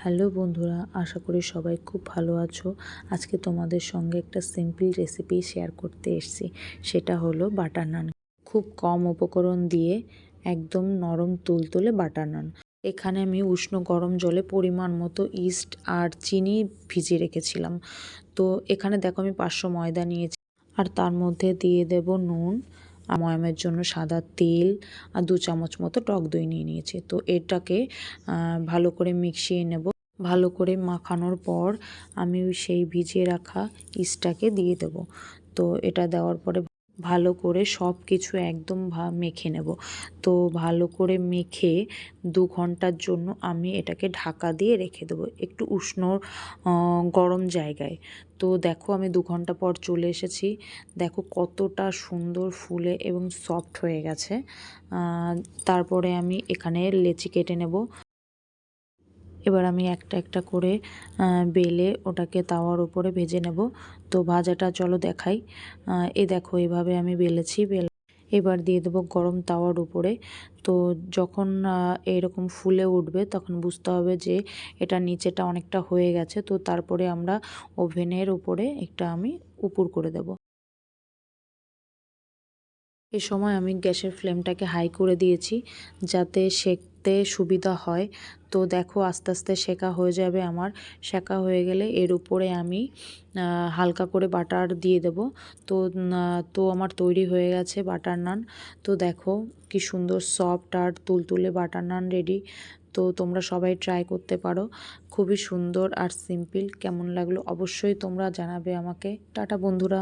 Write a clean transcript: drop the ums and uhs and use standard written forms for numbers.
Hello বন্ধুরা, আশা করি সবাই খুব ভালো আছো। আজকে তোমাদের সঙ্গে একটা সিম্পল রেসিপি শেয়ার করতে এসেছি। সেটা হলো বাটার নান। খুব কম উপকরণ দিয়ে একদম নরম তুলতুলে বাটার নান। এখানে আমি উষ্ণ গরম জলে পরিমাণ মতো ইস্ট আর চিনি ভিজিয়ে রেখেছিলাম। তো এখানে দেখো আমি 500 ময়দা নিয়েছি, আর তার মধ্যে দিয়ে দেব নুন, আর ময়ামের জন্য সাদা তেল, আর 2 চামচ মতো টক দই নিয়ে নিয়েছি। তো এটাকে ভালো করে মিশিয়ে নেব। ভালো করে মাখানোর পর আমি সেই ভিজিয়ে রাখা ইস্টটাকে দিয়ে দেব। তো এটা দেওয়ার পরে ভালো করে সব কিছু একদম মেখে নেব। তো ভালো করে মেখে 2 ঘন্টার জন্য আমি এটাকে ঢাকা দিয়ে রেখে দেবো একটু উষ্ণ গরম জায়গায়। তো দেখো আমি 2 ঘন্টা পর চলে এসেছি। দেখো কতটা সুন্দর ফুলে এবং সফট হয়ে গেছে। তারপরে আমি এখানে লেচি কেটে নেব। এবার আমি একটা একটা করে বেলে ওটাকে তাওয়ার উপরে ভেজে নেব। তো ভাজাটা চলো দেখাই। এই দেখো এইভাবে আমি বেলেছি। এবার দিয়ে দেবো গরম তাওয়ার উপরে। তো যখন এরকম ফুলে উঠবে তখন বুঝতে হবে যে এটা নিচেটা অনেকটা হয়ে গেছে। তো তারপরে আমরা ওভেনের উপরে একটা আমি উপর করে দেব। এ সময় আমি গ্যাসের ফ্লেমটাকে হাই করে দিয়েছি যাতে সেঁকতে সুবিধা হয়। তো দেখো আস্তে আস্তে সেঁকা হয়ে যাবে আমার। সেঁকা হয়ে গেলে এর উপরে আমি হালকা করে বাটার দিয়ে দেব। তো আমার তৈরি হয়ে গেছে বাটার নান। তো দেখো কি সুন্দর সফট আর তুলতুলে বাটার নান রেডি। তো তোমরা সবাই ট্রাই করতে পারো। খুবই সুন্দর আর সিম্পল। কেমন লাগলো অবশ্যই তোমরা জানাবে আমাকে। টাটা বন্ধুরা।